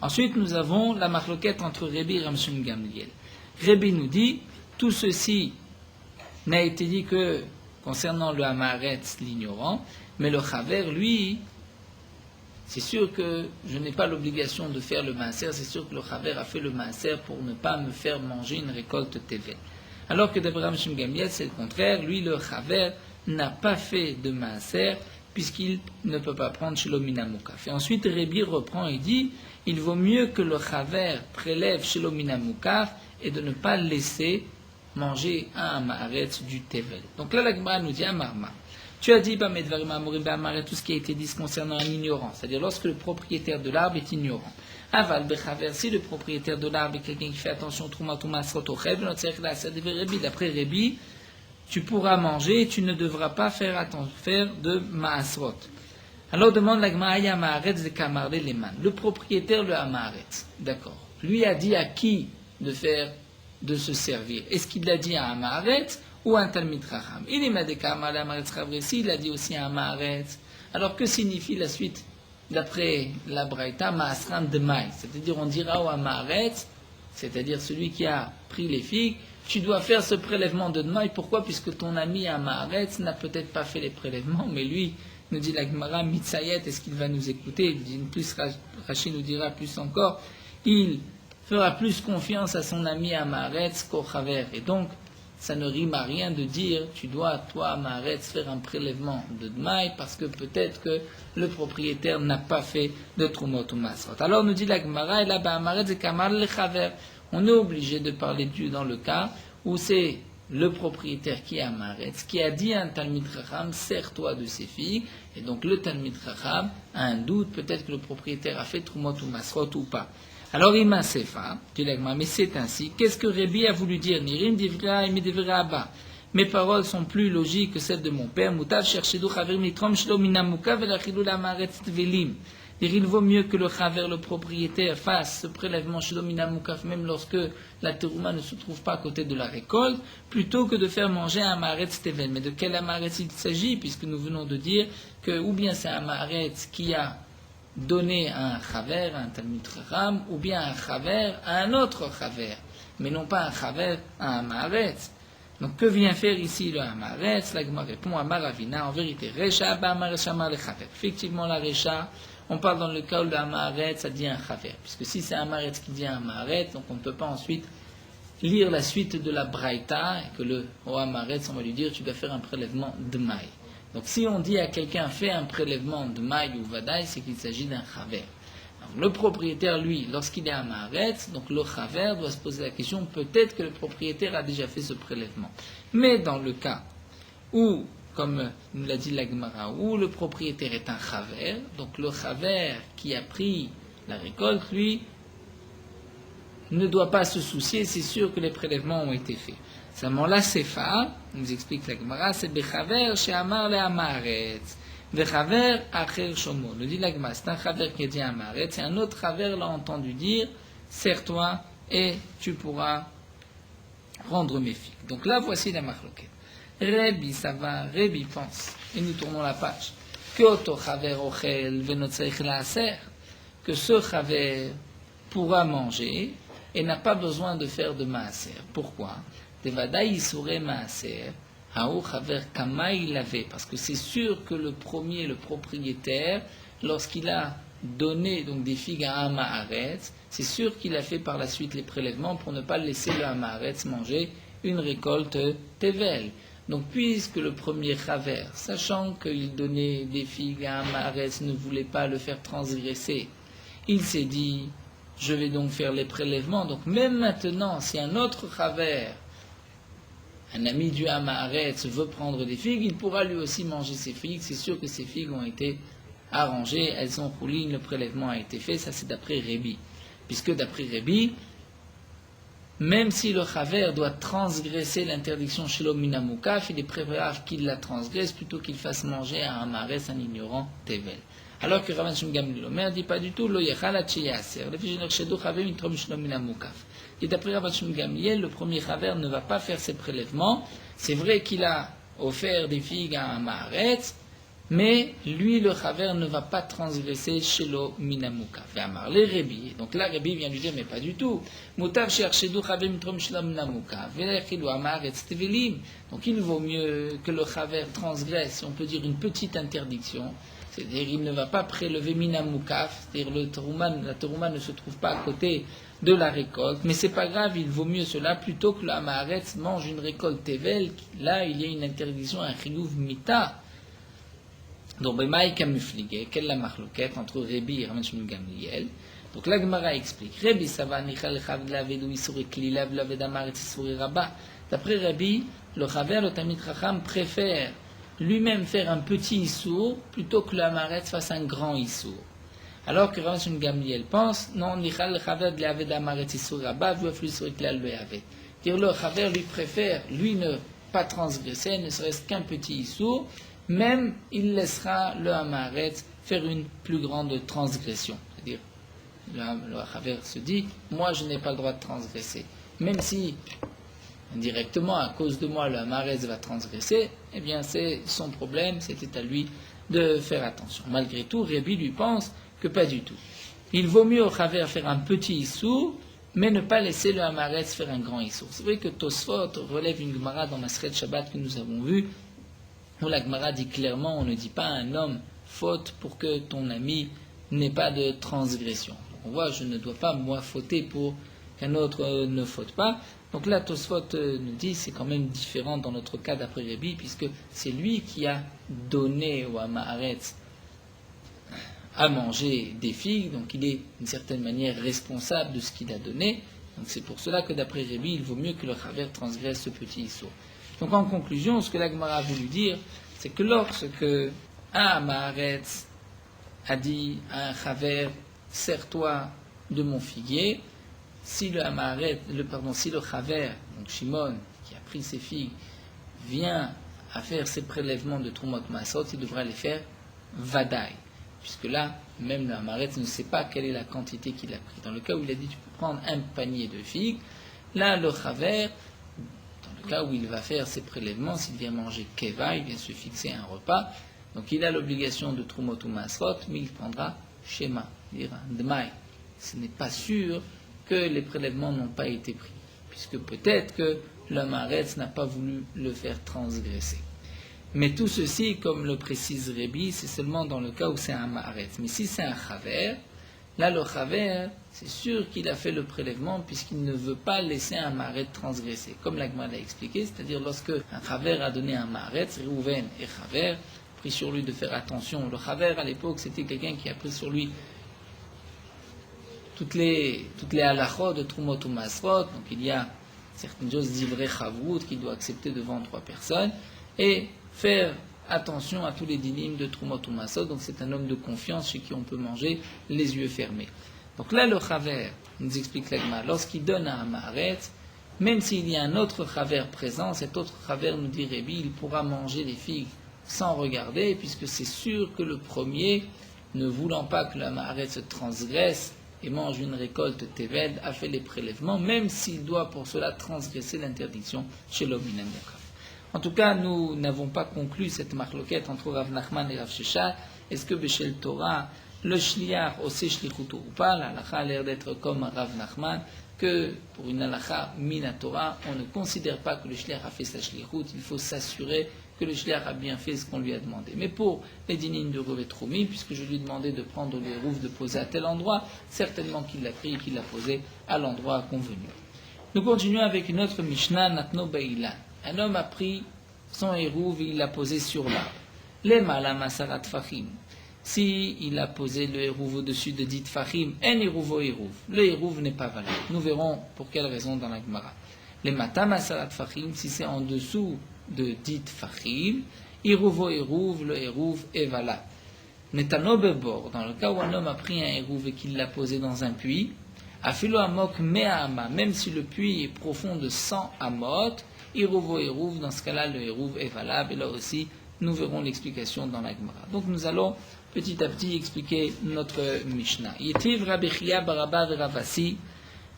Speaker 1: Ensuite, nous avons la marloquette entre Rabbi et Ramshon Gamliel. Rabbi nous dit, tout ceci n'a été dit que concernant le Hamaretz, l'ignorant, mais le Chaver, lui, c'est sûr que je n'ai pas l'obligation de faire le maaser, c'est sûr que le Chaver a fait le maaser pour ne pas me faire manger une récolte tevel. Alors que d'Abraham Shem Gamliel, c'est le contraire, lui, le Chaver, n'a pas fait de maaser, puisqu'il ne peut pas prendre chez l'Ominamukaf. Et ensuite, Rabbi reprend et dit, il vaut mieux que le Chaver prélève chez l'Ominamukaf et de ne pas laisser manger un Hamaretz du tevel. Donc là, la Gemara nous dit, Amarma. Tu as dit, tout ce qui a été dit concernant un ignorant, c'est-à-dire lorsque le propriétaire de l'arbre est ignorant. Aval bechaver, si le propriétaire de l'arbre est quelqu'un qui fait attention, d'après Rabbi, tu pourras manger, tu ne devras pas faire de maasrot. Alors demande la Gemara, Hamaretz de Kamarde Leman. Le propriétaire, le Hamaretz, d'accord, lui a dit à qui de se servir. Est-ce qu'il l'a dit à Hamaretz ou un Talmid Chacham? Il m'a dit qu'à Hamaretz Chavresi, il a dit aussi à Hamaretz. Alors que signifie la suite d'après la Braïta, Maasran de Maï? C'est-à-dire on dira au Hamaretz, c'est-à-dire celui qui a pris les figues, tu dois faire ce prélèvement de Maï. Pourquoi? Puisque ton ami Hamaretz n'a peut-être pas fait les prélèvements, mais lui, nous dit la Gemara, Mitzayet, est-ce qu'il va nous écouter? Il dit plus, Rashi nous dira plus encore, il fera plus confiance à son ami Hamaretz qu'au Chaver. Et donc, ça ne rime à rien de dire, tu dois, toi, Hamaretz, faire un prélèvement de Dmaï, parce que peut-être que le propriétaire n'a pas fait de Trumot ou Masrot. Alors, nous dit la Gemara, et là-bas, Hamaretz et Kamar le Chaver. On est obligé de parler de Dieu dans le cas où c'est le propriétaire qui est Hamaretz, qui a dit à un Talmid Chacham, sers-toi de ses filles, et donc le Talmid Chacham a un doute, peut-être que le propriétaire a fait Trumot ou Masrot ou pas. Alors, Ima Sefa, mais c'est ainsi. Qu'est-ce que Rabbi a voulu dire? Nirim divra et midivra abba. Mes paroles sont plus logiques que celles de mon père. Mutav cherchedou chaver mitrom shlo minamuka velachilou lamaretz tvelim. Il vaut mieux que le chaver, le propriétaire, fasse ce prélèvement shlo minamukaf, même lorsque la terouma ne se trouve pas à côté de la récolte, plutôt que de faire manger un amaretz tevel. Mais de quel amaretz il s'agit? Puisque nous venons de dire que, ou bien c'est un amaretz qui a donner à un chaver, à un Talmid Chacham, ou bien un chaver à un autre chaver, mais non pas un chaver à un Hamaretz. Donc que vient faire ici le Hamaretz? La Gemara répond à Maravina, en vérité, Recha ba Hamaretz shamar le chaver. Effectivement, la Recha, on parle dans le cas où le Hamaretz a dit un chaver, puisque si c'est un Hamaretz qui dit un Hamaretz, donc on ne peut pas ensuite lire la suite de la Braïta, et que au Hamaretz, on va lui dire, tu dois faire un prélèvement de maï. Donc si on dit à quelqu'un fais un prélèvement de maï ou vadaï, c'est qu'il s'agit d'un chaver. Le propriétaire, lui, lorsqu'il est à Maharetz, donc le chaver doit se poser la question, peut-être que le propriétaire a déjà fait ce prélèvement. Mais dans le cas où, comme nous l'a dit la Gemara, où le propriétaire est un chaver, donc le chaver qui a pris la récolte, lui, ne doit pas se soucier, c'est sûr que les prélèvements ont été faits. Seulement la Sefa, nous explique la Gemara, c'est Bechaver chez Amar le Hamaretz. Bechaver Acher Shomo. Nous dit la Gemara, c'est un Chaver qui a dit Hamaretz, et un autre Chaver l'a entendu dire, sers-toi et tu pourras rendre mes filles. Donc là, voici la Machloket. Rabbi, ça va, Rabbi pense, et nous tournons la page, que Oto Chaver Ochel Venotzeich Laaser, que ce Chaver pourra manger et n'a pas besoin de faire de maaser. Pourquoi? Parce que c'est sûr que le propriétaire, lorsqu'il a donné donc des figues à un Hamaretz, c'est sûr qu'il a fait par la suite les prélèvements pour ne pas laisser le Hamaretz manger une récolte tevel. Donc puisque le premier Chaver, sachant qu'il donnait des figues à un Hamaretz, ne voulait pas le faire transgresser, il s'est dit, je vais donc faire les prélèvements. Donc même maintenant, si un autre Chaver, un ami du Hamaretz, veut prendre des figues, il pourra lui aussi manger ses figues. C'est sûr que ces figues ont été arrangées, elles sont roulines, le prélèvement a été fait. Ça c'est d'après Rabbi. Puisque d'après Rabbi, même si le chaver doit transgresser l'interdiction chez l'homme minamukaf, il est préférable qu'il la transgresse plutôt qu'il fasse manger à un mares un ignorant tevel. Alors que Rav Shimon Gamliel Omer dit pas du tout, lo yechal ad sheyaser, lefi shenershedu chaver mitrom shlom minamukaf. Et d'après Rav Shimon Gamliel, le premier chaver ne va pas faire ses prélèvements. C'est vrai qu'il a offert des figues à un maharetz, mais lui, le chaver, ne va pas transgresser chez le minamuka. Ve'amar le Rebi. Donc là, Rebi vient lui dire, mais pas du tout. Mutav she'arshedu chaver mitrom shel minamuka. Ve'lechilu amaretz tevelim. Donc il vaut mieux que le chaver transgresse, on peut dire une petite interdiction. C'est-à-dire il ne va pas prélever minamukaf, c'est-à-dire la terouma ne se trouve pas à côté de la récolte, mais c'est pas grave, il vaut mieux cela plutôt que le amaretz mange une récolte tevel. Là, il y a une interdiction, un chiyuv mita. Donc, Bemaï Kamuflige, quelle est la marloquette entre Rebi et Rav Shimon Gamliel? Donc, la Gemara explique. Rebi, ça va, Nichal Chavla Vedou Isuri Klilav la Vedamaret Isuri Rabba. D'après Rebi, le Chaver, le Tamid Chacham, préfère lui-même faire un petit Issour plutôt que le Amaret fasse un grand Issour. Alors que Rav Shimon Gamliel pense, non, Nichal Chavla de la Vedamaret Isuri Rabba, vu afflu Isuri Klilav le Yavet. Dire le Chaver lui préfère, lui ne pas transgresser, ne serait-ce qu'un petit Issour. Même il laissera le Hamaretz faire une plus grande transgression. C'est-à-dire, le Chaver se dit, moi je n'ai pas le droit de transgresser. Même si, indirectement, à cause de moi, le Hamaretz va transgresser, eh bien c'est son problème, c'était à lui de faire attention. Malgré tout, Rebi lui pense que pas du tout. Il vaut mieux au Chaver faire un petit Issour, mais ne pas laisser le Hamaretz faire un grand Issour. C'est vrai que Tosfot relève une Gemara dans Maseret Shabbat que nous avons vue, où la Gemara dit clairement, on ne dit pas à un homme faute pour que ton ami n'ait pas de transgression. On voit, je ne dois pas moi fauter pour qu'un autre ne faute pas. Donc là, Tosfot nous dit, c'est quand même différent dans notre cas d'après Rebi, puisque c'est lui qui a donné au Hamaretz à manger des figues, donc il est d'une certaine manière responsable de ce qu'il a donné. Donc c'est pour cela que d'après Rebi, il vaut mieux que le Chaver transgresse ce petit issour. Donc en conclusion, ce que la Gemara a voulu dire, c'est que lorsque un Maharetz a dit à un Chaver, sers-toi de mon figuier, si le Chaver, donc Shimon, qui a pris ses figues, vient à faire ses prélèvements de Trumot Masot, il devra les faire Vadaï. Puisque là, même le Hamaretz ne sait pas quelle est la quantité qu'il a pris. Dans le cas où il a dit tu peux prendre un panier de figues, là le Chaver, cas où il va faire ses prélèvements, s'il vient manger keva, il vient se fixer un repas, donc il a l'obligation de trumot ou masrot, mais il prendra shema, dire dmaï. Ce n'est pas sûr que les prélèvements n'ont pas été pris, puisque peut-être que le Hamaretz n'a pas voulu le faire transgresser. Mais tout ceci, comme le précise Rebi, c'est seulement dans le cas où c'est un Hamaretz. Mais si c'est un Chaver, là le Chaver, c'est sûr qu'il a fait le prélèvement puisqu'il ne veut pas laisser un Hamaretz transgresser. Comme l'Agma l'a expliqué, c'est-à-dire lorsque un Chaver a donné un Hamaretz, Reuven et Chaver, pris sur lui de faire attention. Le Chaver à l'époque, c'était quelqu'un qui a pris sur lui toutes les halachot de Trumot ou Masrot. Donc il y a certaines choses d'ivrei Chavrout qu'il doit accepter devant 3 personnes. Et faire attention à tous les dynimes de Trumot ou Masot, donc c'est un homme de confiance chez qui on peut manger les yeux fermés. Donc là, le Chaver, nous explique l'Agma, lorsqu'il donne à un Maharetz, même s'il y a un autre Chaver présent, cet autre Chaver, nous dit Rebi, il pourra manger les figues sans regarder, puisque c'est sûr que le premier, ne voulant pas que le Maharetz se transgresse et mange une récolte Teved, a fait les prélèvements, même s'il doit pour cela transgresser l'interdiction chez l'homme Minamukaf. En tout cas, nous n'avons pas conclu cette marloquette entre Rav Nachman et Rav Sheshet. Est-ce que Beshel Torah, le shliach ose shlichuto ou pas? La halakha a l'air d'être comme Rav Nachman, que pour une halakha mina Torah, on ne considère pas que le shliach a fait sa shlichut, il faut s'assurer que le shliach a bien fait ce qu'on lui a demandé. Mais pour les dynim de Reuvet Troumi, puisque je lui ai demandé de prendre le hérouf, de poser à tel endroit, certainement qu'il l'a pris et qu'il l'a posé à l'endroit convenu. Nous continuons avec une autre Mishnah, Natno Beilan. Un homme a pris son hérouve et il l'a posé sur l'arbre. Lema la masarat fachim. Si il a posé le hérouve au-dessus de 10 fachim, un hérouve au hérouve. Le hérouve n'est pas valable. Nous verrons pour quelle raison dans la Gemara. Lema ta masarat fachim, si c'est en dessous de 10 fachim, hérouve au hérouve, le hérouve est valable. Netano bebor, dans le cas où un homme a pris un hérouve et qu'il l'a posé dans un puits, Afilo amok mea ama, même si le puits est profond de 100 amot, iruvo eruv, dans ce cas-là, le eruv est valable. Et là aussi, nous verrons l'explication dans la Gemara. Donc nous allons petit à petit expliquer notre Mishnah. Yetiv Rabbi Chia Baraba Ravasi.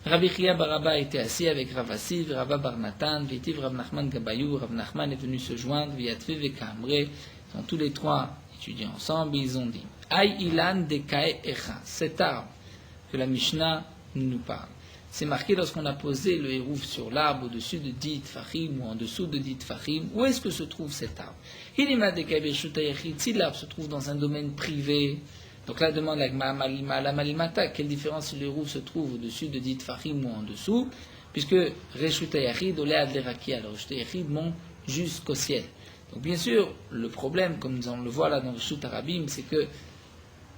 Speaker 1: Rabbi Chia Baraba était assis avec Ravasi, Rava Bar Natan, Yetiv Rav Nachman Gabayou. Rav Nachman est venu se joindre, Viatve Vekamre. Ils ont tous les trois étudié ensemble et ils ont dit Aï ilan dekae echa. Cet arbre que la Mishnah nous parle. C'est marqué lorsqu'on a posé le hérouf sur l'arbre au-dessus de 10 tfachim ou en dessous de 10 tfachim. Où est-ce que se trouve cet arbre? Si l'arbre se trouve dans un domaine privé, donc là demande la Malimata, quelle différence si le hérouf se trouve au-dessus de 10 tfachim ou en dessous, puisque Reshuta Yachid, Olea Adleraki, alors Reshuta Yachid monte jusqu'au ciel. Donc bien sûr, le problème, comme on le voit là dans le Reshut Arabim, c'est que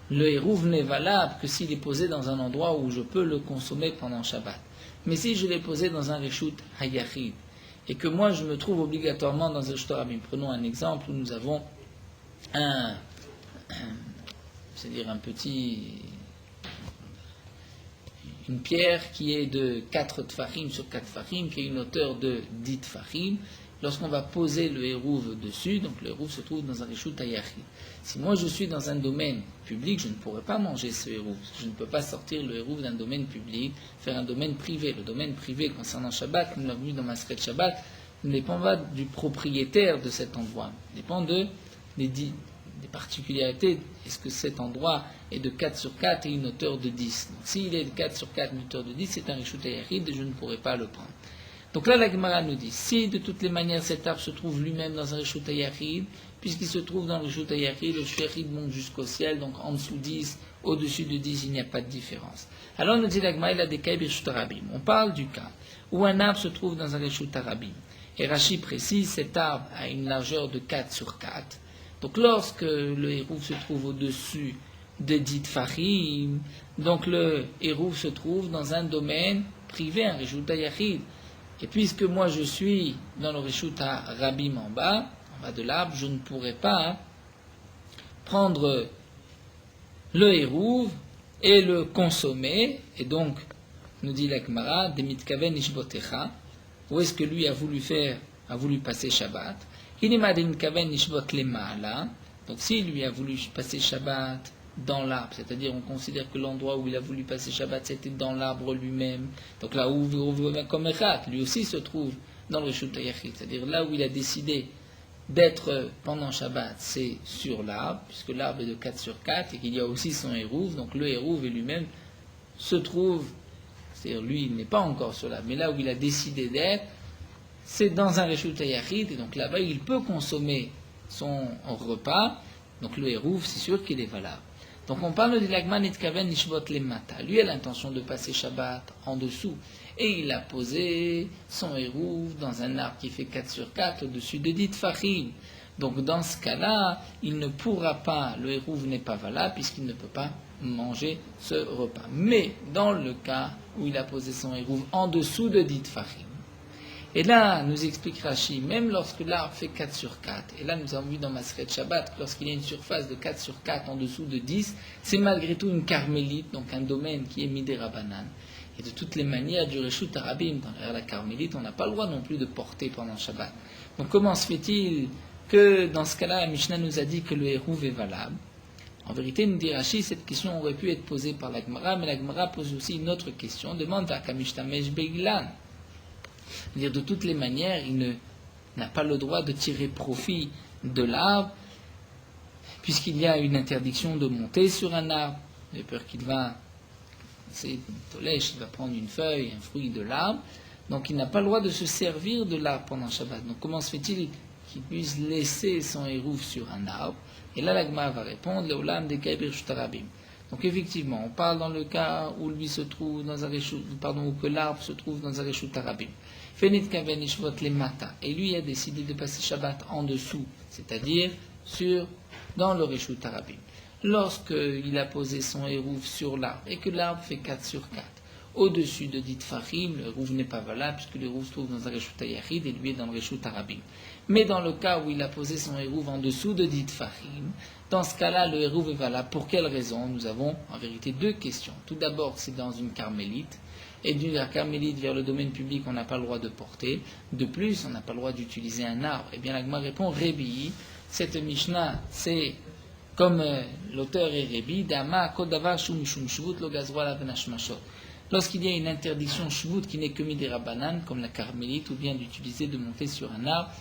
Speaker 1: le hérouv n'est valable que s'il est posé dans un endroit où je peux le consommer pendant Shabbat. Mais si je l'ai posé dans un Reshut Hayachid, et que moi je me trouve obligatoirement dans un Reshut Arabim, prenons un exemple où nous avons c'est-à-dire une pierre qui est de 4 tfachim sur 4 tfachim, qui a une hauteur de 10 tfachim. Lorsqu'on va poser le hérouv dessus, donc le hérouv se trouve dans un reshut hayachid. Si moi je suis dans un domaine public, je ne pourrais pas manger ce hérouv. Je ne peux pas sortir le hérouv d'un domaine public, faire un domaine privé. Le domaine privé concernant Shabbat, comme nous l'avons vu dans Maseret Shabbat, ne dépend pas du propriétaire de cet endroit. Il dépend des particularités. Est-ce que cet endroit est de 4 sur 4 et une hauteur de 10? Donc s'il est de 4 sur 4 et une hauteur de 10, c'est un reshut hayachid et je ne pourrais pas le prendre. Donc là, la Gemara nous dit, si de toutes les manières cet arbre se trouve lui-même dans un Reshut Hayachid, puisqu'il se trouve dans le Reshut Hayachid, le Reshut Hayachid monte jusqu'au ciel, donc en dessous 10, au-dessus de 10, il n'y a pas de différence. Alors nous dit la Gemara, il a des cas Reshut Arabim. On parle du cas où un arbre se trouve dans un Reshut Arabim. Et Rashi précise, cet arbre a une largeur de 4 sur 4. Donc lorsque le hérouf se trouve au-dessus de 10 tfachim, donc le hérouf se trouve dans un domaine privé, un Reshut Hayachid. Et puisque moi je suis dans le Reshut Rabim en bas de l'arbre, je ne pourrais pas prendre le hérouv et le consommer. Et donc, nous dit la Gemara, Demitkaven Ishbotecha, où est-ce que lui a voulu passer Shabbat? Inima Demitkaven Ishbot Lemala, donc s'il lui a voulu passer Shabbat dans l'arbre, c'est-à-dire on considère que l'endroit où il a voulu passer Shabbat c'était dans l'arbre lui-même, donc là où comme Echat, lui aussi se trouve dans le Reshut Hayachid, c'est-à-dire là où il a décidé d'être pendant Shabbat, c'est sur l'arbre, puisque l'arbre est de 4 sur 4 et qu'il y a aussi son hérouv, donc le hérouv lui-même se trouve, c'est-à-dire lui il n'est pas encore sur l'arbre, mais là où il a décidé d'être, c'est dans un Reshut Hayachid, et donc là-bas il peut consommer son repas, donc le hérouv c'est sûr qu'il est valable. Donc on parle de l'agman itkaven nishvot lemata. Lui a l'intention de passer Shabbat en dessous. Et il a posé son hérouv dans un arbre qui fait 4 sur 4 au-dessus de 10 tfachim. Donc dans ce cas-là, il ne pourra pas, le hérouv n'est pas valable puisqu'il ne peut pas manger ce repas. Mais dans le cas où il a posé son hérouv en dessous de 10 tfachim, et là, nous explique Rashi, même lorsque l'arbre fait 4 sur 4, et là nous avons vu dans Maseret Shabbat, lorsqu'il y a une surface de 4 sur 4 en dessous de 10, c'est malgré tout une carmélite, donc un domaine qui est Midé Rabanan. Et de toutes les manières, du Reshut Arabim, dans la carmélite, on n'a pas le droit non plus de porter pendant Shabbat. Donc comment se fait-il que dans ce cas-là, la Mishnah nous a dit que le hérouv est valable? En vérité, nous dit Rashi, cette question aurait pu être posée par la Gemara, mais la Gemara pose aussi une autre question, demande à Kamishtamesh Begilan. C'est-à-dire, de toutes les manières, il n'a pas le droit de tirer profit de l'arbre, puisqu'il y a une interdiction de monter sur un arbre. J'ai peur qu'il va, il va prendre une feuille, un fruit de l'arbre, donc il n'a pas le droit de se servir de l'arbre pendant Shabbat. Donc comment se fait-il qu'il puisse laisser son hérouv sur un arbre? Et là, la Gemara va répondre, le olam de Kaibir Shtarabim. Donc effectivement, on parle dans le cas où lui se trouve dans un reshut, où que l'arbre se trouve dans un reshut arabim. Fenit kaven ishvot le mata. Et lui a décidé de passer Shabbat en dessous, c'est-à-dire dans le reshut arabim. Lorsqu'il a posé son hérouv sur l'arbre et que l'arbre fait 4 sur 4, au-dessus de dit Fahim, le Hérouv n'est pas valable puisque le Hérouv se trouve dans un Reshut Hayachid et lui est dans le Reshut Arabim. Mais dans le cas où il a posé son Hérouv en dessous de dit Fahim, dans ce cas-là, le Hérouv est valable. Pour quelle raison? Nous avons en vérité deux questions. Tout d'abord, c'est dans une carmélite. Et d'une carmélite vers le domaine public, on n'a pas le droit de porter. De plus, on n'a pas le droit d'utiliser un arbre. Eh bien, la Gemara répond Rébi. Cette Mishnah, c'est comme l'auteur est Rébi, Dama, Kodavar, Shum, Shvut, Logazwala, Benashmashot. Lorsqu'il y a une interdiction Shvut qui n'est que Midera Banan, comme la carmélite, ou bien d'utiliser, de monter sur un arbre,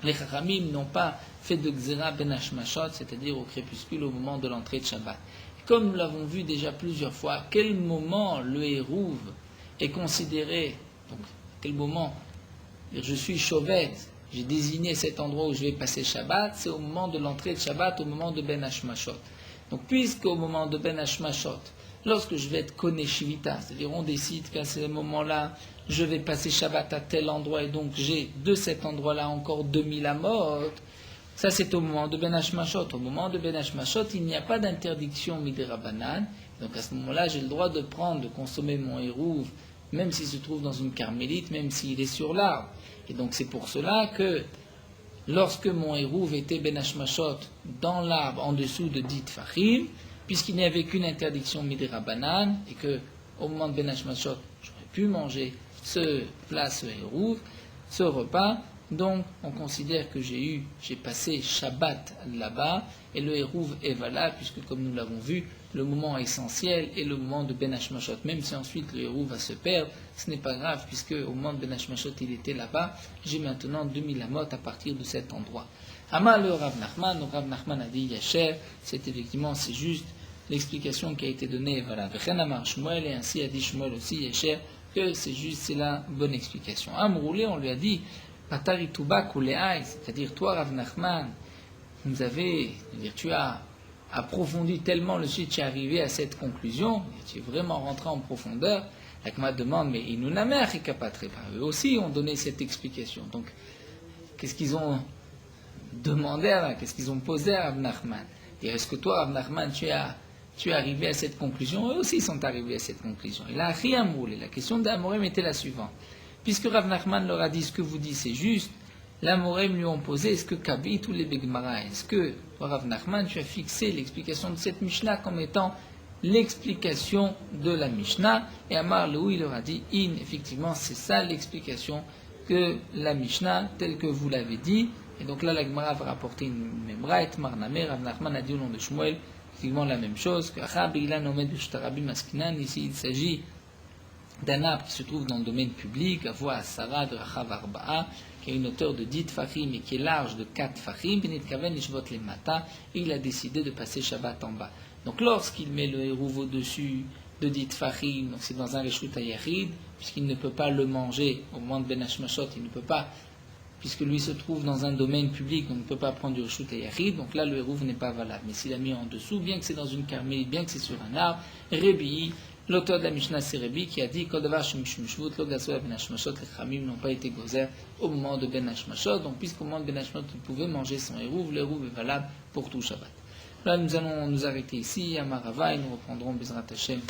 Speaker 1: les Chachamim n'ont pas fait de Gzera Benashmashot, c'est-à-dire au crépuscule, au moment de l'entrée de Shabbat. Comme nous l'avons vu déjà plusieurs fois, à quel moment le Hérouv est considéré, donc à quel moment je suis Shovet, j'ai désigné cet endroit où je vais passer Shabbat, c'est au moment de l'entrée de Shabbat, au moment de Ben Hashmashot. Donc puisqu'au moment de Ben Hashmashot, lorsque je vais être Koné Shivita, c'est-à-dire on décide qu'à ce moment-là, je vais passer Shabbat à tel endroit, et donc j'ai de cet endroit-là encore 2000 amot, ça c'est au moment de Ben Hashmashot. Au moment de Ben Hashmashot, il n'y a pas d'interdiction Midera Banan, donc à ce moment-là, j'ai le droit de prendre, de consommer mon Hérouv, même s'il se trouve dans une carmélite, même s'il est sur l'arbre. Et donc c'est pour cela que lorsque mon Hérouv était Ben Hashmashot dans l'arbre en dessous de dit Fahim, puisqu'il n'y avait qu'une interdiction Midera Banan, et que au moment de Ben Hashmashot, j'aurais pu manger ce plat, ce Hérouv, ce repas, donc on considère que j'ai passé Shabbat là-bas, et le Hérouv est valable, puisque comme nous l'avons vu, le moment essentiel est le moment de Ben Hashmashot. Même si ensuite le Hérouv va se perdre, ce n'est pas grave, puisque au moment de Ben Hashmashot il était là-bas, j'ai maintenant 2000 amot à partir de cet endroit. Amal le Rav Nachman a dit Yasher, c'est effectivement, c'est juste l'explication qui a été donnée, voilà, Vechenamar Shmuel, et ainsi a dit Shmuel aussi, Yasher, que c'est juste, c'est la bonne explication. Amroulé, on lui a dit, Patari Toubak ou Leaï, c'est-à-dire toi Rav Nachman, tu as approfondi tellement le sujet, tu es arrivé à cette conclusion, tu es vraiment rentré en profondeur. La Gemara demande, mais Inunamer et Kapatre, eux aussi ont donné cette explication. Donc, qu'est-ce qu'ils ont demandé, qu'est-ce qu'ils ont posé à Rav Nachman? Et est-ce que toi, Rav Nachman, tu es arrivé à cette conclusion? Eux aussi sont arrivés à cette conclusion. Et là, Riamoul, la question d'Amorem était la suivante. Puisque Rav Nachman leur a dit ce que vous dites c'est juste, l'Amorem lui ont posé, est-ce que Kabit ou les Begmara, est-ce que toi, Rav Nachman, tu as fixé l'explication de cette Mishnah comme étant l'explication de la Mishnah? Et Amar Leou, il leur a dit, effectivement, c'est ça l'explication que la Mishnah, telle que vous l'avez dit. Et donc là, la Gemara va rapporter une Memra, et Marnamer, Rav Nachman a dit au nom de Shmuel, effectivement la même chose, que ici il s'agit d'un arbre qui se trouve dans le domaine public, à voix à Sarah de Rachav Arba'a, qui a une hauteur de 10 Fahim et qui est large de 4 Fahim, et il a décidé de passer Shabbat en bas. Donc lorsqu'il met le Hérouv au-dessus de 10 Fahim, donc c'est dans un Reshut Hayachid, puisqu'il ne peut pas le manger au moment de Ben Hashmashot, il ne peut pas, puisque lui se trouve dans un domaine public, on ne peut pas prendre du Reshut Hayachid, donc là le Hérouv n'est pas valable. Mais s'il a mis en dessous, bien que c'est dans une carmélite, bien que c'est sur un arbre, Rébi, l'auteur de la Mishnah c'est Rébi qui a dit Kodavar Shum Shvut, lo Gasoa Ben Hashmashot, les Khamim n'ont pas été gozer au moment de Ben Hashmashot, donc puisqu'au moment de Ben Hashmashot il pouvait manger son Hérouv, le Hérouv est valable pour tout Shabbat. Là nous allons nous arrêter ici, à Marava, et nous reprendrons Bezrat Hashem